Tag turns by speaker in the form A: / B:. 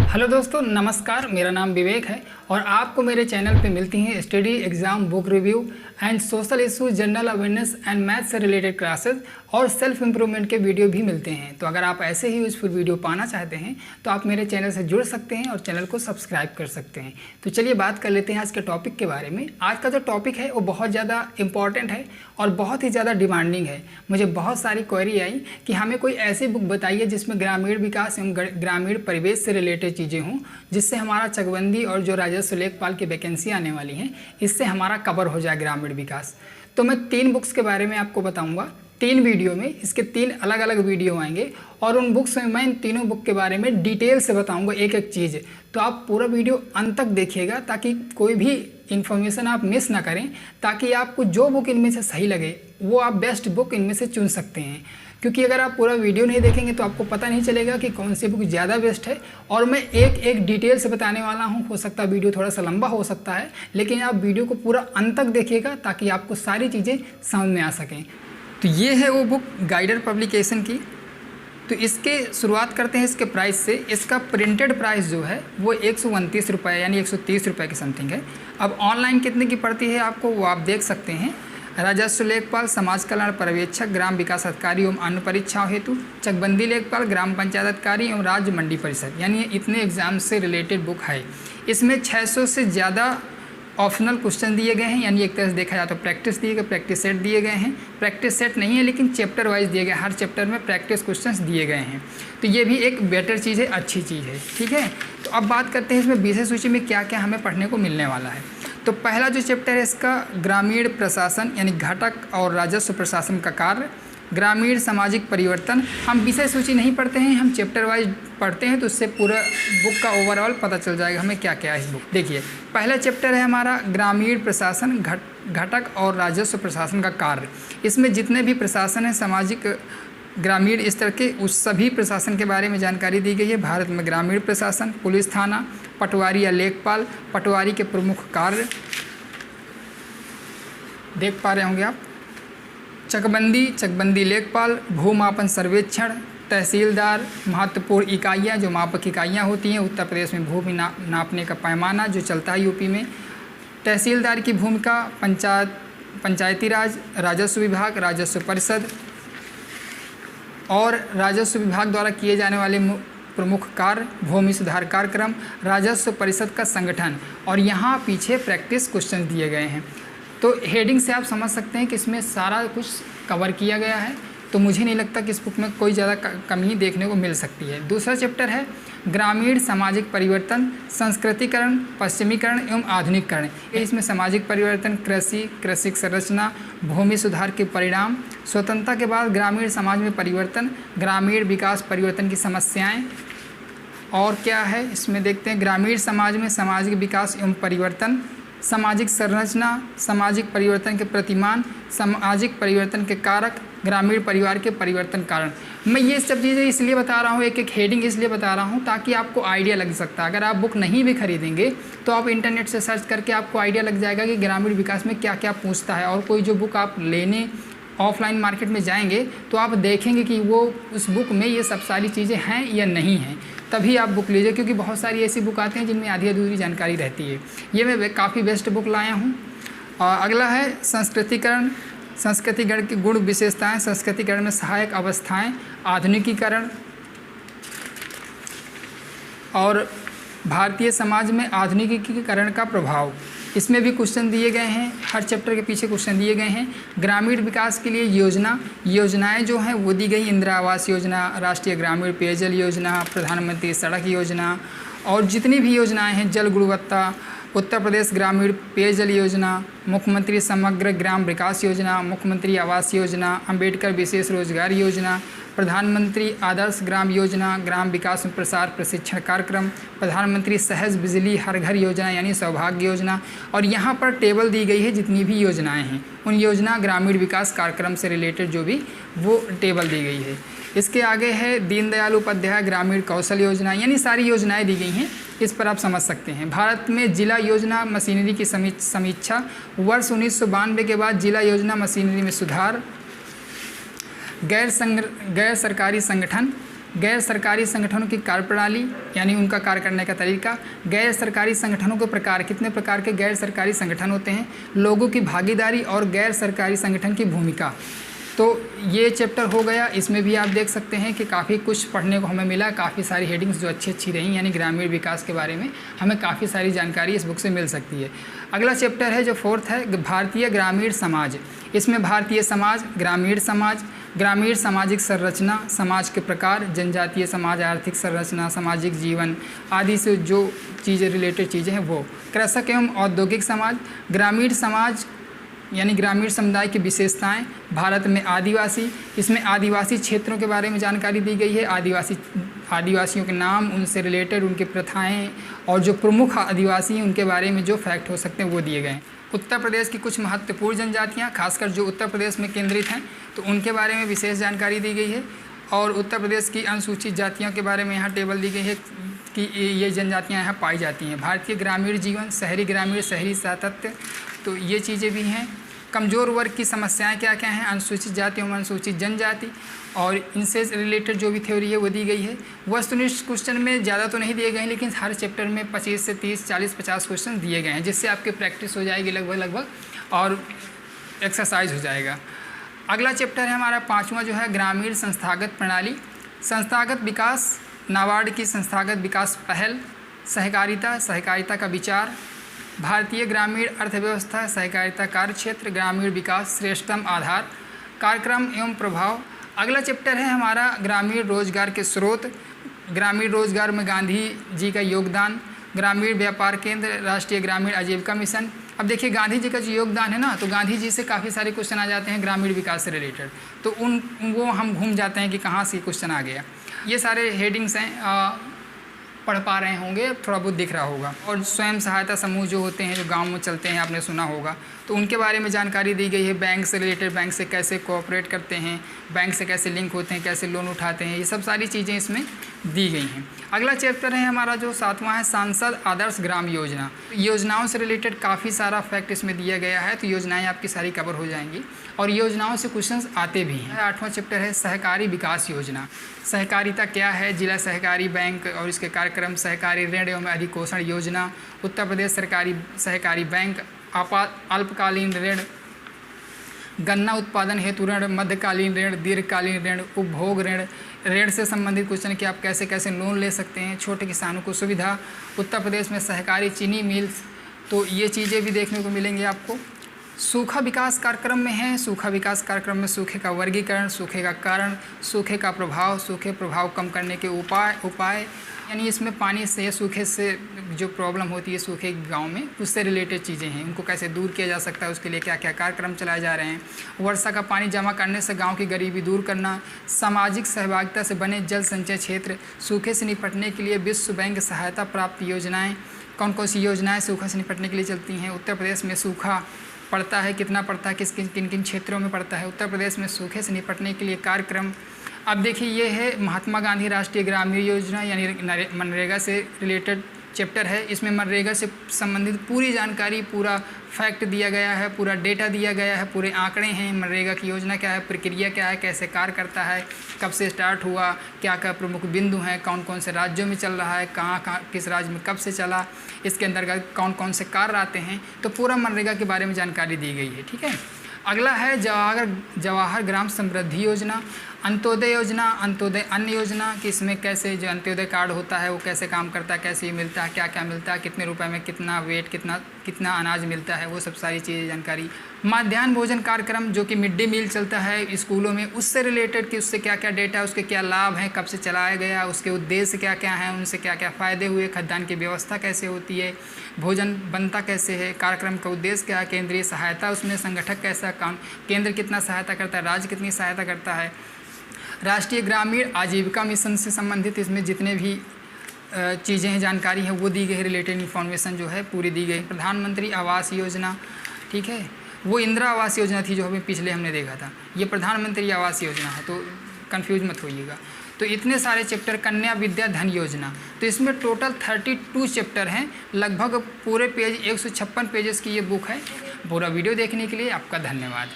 A: Hello दोस्तों, नमस्कार। मेरा नाम विवेक है और आपको मेरे चैनल पे मिलती हैं study exam book review and social issue, general awareness and math से रिलेटेड क्लासेस और सेल्फ इम्प्रूवमेंट के वीडियो भी मिलते हैं। तो अगर आप ऐसे ही यूजफुल वीडियो पाना चाहते हैं तो आप मेरे चैनल से जुड़ सकते हैं और चैनल को सब्सक्राइब कर सकते हैं। तो चलिए बात कर लेते हैं आज के टॉपिक के बारे में। आज का जो टॉपिक है वो बहुत ज़्यादा इंपॉर्टेंट है और बहुत ही ज़्यादा डिमांडिंग है। मुझे बहुत सारी क्वेरी आई कि हमें कोई ऐसी बुक बताइए जिसमें ग्रामीण विकास एवं ग्रामीण परिवेश से रिलेटेड चीज़ें हों, जिससे हमारा चकबंदी और जो राजस्व लेखपाल की वैकेंसी आने वाली हैं इससे हमारा कवर हो जाए ग्रामीण विकास। तो मैं 3 बुक्स के बारे में आपको बताऊंगा 3 वीडियो में। इसके 3 अलग अलग वीडियो आएंगे और उन बुक्स में मैं इन तीनों बुक के बारे में डिटेल से बताऊंगा एक एक चीज़। तो आप पूरा वीडियो अंत तक देखिएगा ताकि कोई भी इन्फॉर्मेशन आप मिस ना करें, ताकि आपको जो बुक इनमें से सही लगे वो आप बेस्ट बुक इनमें से चुन सकते हैं। क्योंकि अगर आप पूरा वीडियो नहीं देखेंगे तो आपको पता नहीं चलेगा कि कौन सी बुक ज़्यादा बेस्ट है। और मैं एक एक डिटेल से बताने वाला हूँ। हो सकता है वीडियो थोड़ा सा लंबा हो सकता है, लेकिन आप वीडियो को पूरा अंत तक देखिएगा ताकि आपको सारी चीज़ें समझ में आ सकें। तो ये है वो बुक गाइडर पब्लिकेशन की। तो इसके शुरुआत करते हैं इसके प्राइस से। इसका प्रिंटेड प्राइस जो है वो 129 रुपये यानी 130 रुपये के समथिंग है। अब ऑनलाइन कितने की पड़ती है आपको वो आप देख सकते हैं। राजस्व लेखपाल, समाज कल्याण पर्यवेक्षक, ग्राम विकास अधिकारी एवं अन्य परीक्षाओं हेतु, चकबंदी लेखपाल, ग्राम पंचायत अधिकारी एवं राज्य मंडी परिषद, यानी इतने एग्जाम से रिलेटेड बुक है। इसमें 600 से ज़्यादा ऑप्शनल क्वेश्चन दिए गए हैं, यानी एक तरह से देखा जाए तो प्रैक्टिस दिए गए, प्रैक्टिस सेट दिए गए हैं। प्रैक्टिस सेट नहीं है लेकिन चैप्टर वाइज दिए गए, हर चैप्टर में प्रैक्टिस क्वेश्चंस दिए गए हैं। तो ये भी एक बेटर चीज़ है, अच्छी चीज़ है, ठीक है। तो अब बात करते हैं इसमें विषय सूची में क्या क्या हमें पढ़ने को मिलने वाला है। तो पहला जो चैप्टर है इसका ग्रामीण प्रशासन यानी घटक और राजस्व प्रशासन का कार्य, ग्रामीण सामाजिक परिवर्तन। हम विषय सूची नहीं पढ़ते हैं, हम चैप्टर वाइज पढ़ते हैं, तो उससे पूरा बुक का ओवरऑल पता चल जाएगा हमें क्या क्या है इस बुक। देखिए पहला चैप्टर है हमारा ग्रामीण प्रशासन, घटक और राजस्व प्रशासन का कार्य। इसमें जितने भी प्रशासन हैं सामाजिक ग्रामीण स्तर के, उस सभी प्रशासन के बारे में जानकारी दी गई है। भारत में ग्रामीण प्रशासन, पुलिस थाना, पटवारी या लेखपाल, पटवारी के प्रमुख कार्य देख पा रहे होंगे आप। चकबंदी लेखपाल, भूमापन सर्वेक्षण, तहसीलदार, महत्वपूर्ण इकाइयाँ जो मापक इकाइयाँ होती हैं। उत्तर प्रदेश में भूमि नापने का पैमाना जो चलता है यूपी में। तहसीलदार की भूमिका, पंचायती राज, राजस्व विभाग, राजस्व परिषद और राजस्व विभाग द्वारा किए जाने वाले प्रमुख कार्य, भूमि सुधार कार्यक्रम, राजस्व परिषद का संगठन। और यहाँ पीछे प्रैक्टिस क्वेश्चन दिए गए हैं। तो हेडिंग से आप समझ सकते हैं कि इसमें सारा कुछ कवर किया गया है। तो मुझे नहीं लगता कि इस बुक में कोई ज़्यादा कमी देखने को मिल सकती है। दूसरा चैप्टर है ग्रामीण सामाजिक परिवर्तन, संस्कृतिकरण, पश्चिमीकरण एवं आधुनिकीकरण। इसमें सामाजिक परिवर्तन, कृषि संरचना, भूमि सुधार के परिणाम, स्वतंत्रता के बाद ग्रामीण समाज में परिवर्तन, ग्रामीण विकास परिवर्तन की समस्याएं। और क्या है इसमें देखते हैं, ग्रामीण समाज में सामाजिक विकास एवं परिवर्तन, सामाजिक संरचना, सामाजिक परिवर्तन के प्रतिमान, सामाजिक परिवर्तन के कारक, ग्रामीण परिवार के परिवर्तन कारण। मैं ये सब चीज़ें इसलिए बता रहा हूँ, एक एक हेडिंग इसलिए बता रहा हूँ ताकि आपको आइडिया लग सकता है। अगर आप बुक नहीं भी खरीदेंगे तो आप इंटरनेट से सर्च करके आपको आइडिया लग जाएगा कि ग्रामीण विकास में क्या क्या पूछता है। और कोई जो बुक आप लेने ऑफलाइन मार्केट में जाएंगे तो आप देखेंगे कि वो उस बुक में ये सब सारी चीज़ें हैं या नहीं हैं, तभी आप बुक लीजिए। क्योंकि बहुत सारी ऐसी बुक आती हैं जिनमें आधी अधूरी जानकारी रहती है। ये मैं काफ़ी बेस्ट बुक लाया हूँ। और अगला है संस्कृतिकरण, संस्कृतिकरण की गुण विशेषताएं, संस्कृतिकरण में सहायक अवस्थाएं, आधुनिकीकरण और भारतीय समाज में आधुनिकीकरण का प्रभाव। इसमें भी क्वेश्चन दिए गए हैं, हर चैप्टर के पीछे क्वेश्चन दिए गए हैं। ग्रामीण विकास के लिए योजनाएं जो हैं वो दी गई, इंदिरा आवास योजना, राष्ट्रीय ग्रामीण पेयजल योजना, प्रधानमंत्री सड़क योजना और जितनी भी योजनाएं हैं, जल गुणवत्ता, उत्तर प्रदेश ग्रामीण पेयजल योजना, मुख्यमंत्री समग्र ग्राम विकास योजना, मुख्यमंत्री आवास योजना, अंबेडकर विशेष रोजगार योजना, प्रधानमंत्री आदर्श ग्राम योजना, ग्राम विकास में प्रसार प्रशिक्षण कार्यक्रम, प्रधानमंत्री सहज बिजली हर घर योजना यानी सौभाग्य योजना। और यहाँ पर टेबल दी गई है जितनी भी योजनाएं हैं, उन योजना ग्रामीण विकास कार्यक्रम से रिलेटेड जो भी वो टेबल दी गई है। इसके आगे है दीनदयाल उपाध्याय ग्रामीण कौशल योजना, यानी सारी योजनाएं दी गई हैं, इस पर आप समझ सकते हैं। भारत में जिला योजना मशीनरी की समीक्षा, वर्ष 1992 के बाद जिला योजना मशीनरी में सुधार, गैर सरकारी संगठन, गैर सरकारी संगठनों की कार्यप्रणाली यानी उनका कार्य करने का तरीका, गैर सरकारी संगठनों के प्रकार, कितने प्रकार के गैर सरकारी संगठन होते हैं, लोगों की भागीदारी और गैर सरकारी संगठन की भूमिका। तो ये चैप्टर हो गया। इसमें भी आप देख सकते हैं कि काफ़ी कुछ पढ़ने को हमें मिला, काफ़ी सारी हेडिंग्स जो अच्छी रही, यानी ग्रामीण विकास के बारे में हमें काफ़ी सारी जानकारी इस बुक से मिल सकती है। अगला चैप्टर है जो 4th है, भारतीय ग्रामीण समाज। इसमें भारतीय समाज, ग्रामीण सामाजिक संरचना, समाज के प्रकार, जनजातीय समाज, आर्थिक संरचना, सामाजिक जीवन आदि से जो चीज़ें रिलेटेड चीज़ें हैं वो, कृषक एवं औद्योगिक समाज, ग्रामीण समाज यानी ग्रामीण समुदाय की विशेषताएं, भारत में आदिवासी, इसमें आदिवासी क्षेत्रों के बारे में जानकारी दी गई है, आदिवासियों के नाम, उनसे रिलेटेड उनकी प्रथाएं और जो प्रमुख आदिवासी हैं उनके बारे में जो फैक्ट हो सकते हैं वो दिए गए हैं। उत्तर प्रदेश की कुछ महत्वपूर्ण जनजातियां, खासकर जो उत्तर प्रदेश में केंद्रित हैं, तो उनके बारे में विशेष जानकारी दी गई है। और उत्तर प्रदेश की अनुसूचित जातियों के बारे में यहाँ टेबल दी गई है कि ये जनजातियाँ यहाँ पाई जाती हैं। भारतीय ग्रामीण जीवन, शहरी ग्रामीण, शहरी सातत्य, तो ये चीज़ें भी हैं। कमज़ोर वर्ग की समस्याएं क्या क्या हैं, अनुसूचित जाति एवं अनुसूचित जनजाति, और इनसे रिलेटेड जो भी थ्योरी है वो दी गई है। वस्तुनिष्ठ क्वेश्चन में ज़्यादा तो नहीं दिए गए हैं, लेकिन हर चैप्टर में 25 से 30, 40, 50 क्वेश्चन दिए गए हैं, जिससे आपकी प्रैक्टिस हो जाएगी लगभग और एक्सरसाइज हो जाएगा। अगला चैप्टर है हमारा 5वां जो है ग्रामीण संस्थागत प्रणाली, संस्थागत विकास, नाबार्ड की संस्थागत विकास पहल, सहकारिता का विचार, भारतीय ग्रामीण अर्थव्यवस्था, सहकारिता कार्यक्षेत्र, ग्रामीण विकास श्रेष्ठतम आधार, कार्यक्रम एवं प्रभाव। अगला चैप्टर है हमारा ग्रामीण रोजगार के स्रोत, ग्रामीण रोजगार में गांधी जी का योगदान, ग्रामीण व्यापार केंद्र, राष्ट्रीय ग्रामीण आजीविका मिशन। अब देखिए गांधी जी का जो योगदान है ना, तो गांधी जी से काफ़ी सारे क्वेश्चन आ जाते हैं ग्रामीण विकास से रिलेटेड, तो वो हम घूम जाते हैं कि कहाँ से क्वेश्चन आ गया। ये सारे हेडिंग्स हैं, पढ़ पा रहे होंगे, थोड़ा बहुत दिख रहा होगा। और स्वयं सहायता समूह जो होते हैं, जो गांव में चलते हैं, आपने सुना होगा, तो उनके बारे में जानकारी दी गई है। बैंक से रिलेटेड, बैंक से कैसे कोऑपरेट करते हैं, बैंक से कैसे लिंक होते हैं, कैसे लोन उठाते हैं, ये सब सारी चीज़ें इसमें दी गई हैं। अगला चैप्टर है हमारा जो 7वां है, सांसद आदर्श ग्राम योजना। योजनाओं से रिलेटेड काफ़ी सारा फैक्ट इसमें दिया गया है, तो योजनाएँ आपकी सारी कवर हो जाएंगी और योजनाओं से क्वेश्चंस आते भी हैं। 8वां चैप्टर है सहकारी विकास योजना। सहकारिता क्या है, जिला सहकारी बैंक और इसके कार्यक्रम, सहकारी ऋण एवं अधिकोषण योजना, उत्तर प्रदेश सरकारी सहकारी बैंक, अल्पकालीन ऋण, गन्ना उत्पादन हेतु ऋण, मध्यकालीन ऋण, दीर्घकालीन ऋण, उपभोग ऋण, ऋण से संबंधित क्वेश्चन कि आप कैसे कैसे लोन ले सकते हैं, छोटे किसानों को सुविधा, उत्तर प्रदेश में सहकारी चीनी मिल्स, तो ये चीज़ें भी देखने को मिलेंगी आपको। सूखा विकास कार्यक्रम में है, सूखा विकास कार्यक्रम में सूखे का वर्गीकरण, सूखे का कारण, सूखे का प्रभाव, सूखे प्रभाव कम करने के उपाय, यानी इसमें पानी से, सूखे से जो प्रॉब्लम होती है सूखे गांव में, उससे रिलेटेड चीज़ें हैं, उनको कैसे दूर किया जा सकता है, उसके लिए क्या क्या कार्यक्रम चलाए जा रहे हैं। वर्षा का पानी जमा करने से गांव की गरीबी दूर करना, सामाजिक सहभागिता से बने जल संचय क्षेत्र, सूखे से निपटने के लिए विश्व बैंक सहायता प्राप्त योजनाएँ, कौन कौन सी योजनाएँ सूखा से निपटने के लिए चलती हैं। उत्तर प्रदेश में सूखा पड़ता है, कितना पड़ता है, किन किन क्षेत्रों में पड़ता है, उत्तर प्रदेश में सूखे से निपटने के लिए कार्यक्रम। अब देखिए ये है महात्मा गांधी राष्ट्रीय ग्रामीण योजना यानी मनरेगा से रिलेटेड चैप्टर है। इसमें मनरेगा से संबंधित पूरी जानकारी, पूरा फैक्ट दिया गया है, पूरा डेटा दिया गया है, पूरे आंकड़े हैं। मनरेगा की योजना क्या है, प्रक्रिया क्या है, कैसे कार्य करता है, कब से स्टार्ट हुआ, क्या क्या प्रमुख बिंदु हैं, कौन कौन से राज्यों में चल रहा है, कहाँ किस राज्य में कब से चला, इसके अंतर्गत कौन कौन से कार्य आते हैं, तो पूरा मनरेगा के बारे में जानकारी दी गई है। ठीक है। अगला है जवाहर ग्राम समृद्धि योजना, अंत्योदय योजना, अंत्योदय अन्न योजना कि इसमें कैसे जो अंत्योदय कार्ड होता है वो कैसे काम करता है, कैसे मिलता है, क्या क्या मिलता है, कितने रुपए में कितना वेट, कितना अनाज मिलता है, वो सब सारी चीज़ें जानकारी। मध्याह्न भोजन कार्यक्रम जो कि मिड डे मील चलता है स्कूलों में, उससे रिलेटेड कि उससे क्या क्या डेटा, उसके क्या लाभ हैं, कब से चलाया गया, उसके उद्देश्य क्या क्या हैं, उनसे क्या क्या फ़ायदे हुए, खाद्यान्न की व्यवस्था कैसे होती है, भोजन बनता कैसे है, कार्यक्रम का उद्देश्य क्या है, केंद्रीय सहायता उसमें संगठक कैसा काम, केंद्र कितना सहायता करता है, राज्य कितनी सहायता करता है। राष्ट्रीय ग्रामीण आजीविका मिशन से संबंधित इसमें जितने भी चीज़ें हैं, जानकारी है वो दी गई है, रिलेटेड इन्फॉर्मेशन जो है पूरी दी गई। प्रधानमंत्री आवास योजना, ठीक है, वो इंदिरा आवास योजना थी जो हमें पिछले हमने देखा था, ये प्रधानमंत्री आवास योजना है, तो कंफ्यूज मत होइएगा। तो इतने सारे चैप्टर, कन्या विद्या धन योजना, तो इसमें टोटल 32 चैप्टर हैं, लगभग पूरे पेज 156 पेजेस की ये बुक है। पूरा वीडियो देखने के लिए आपका धन्यवाद।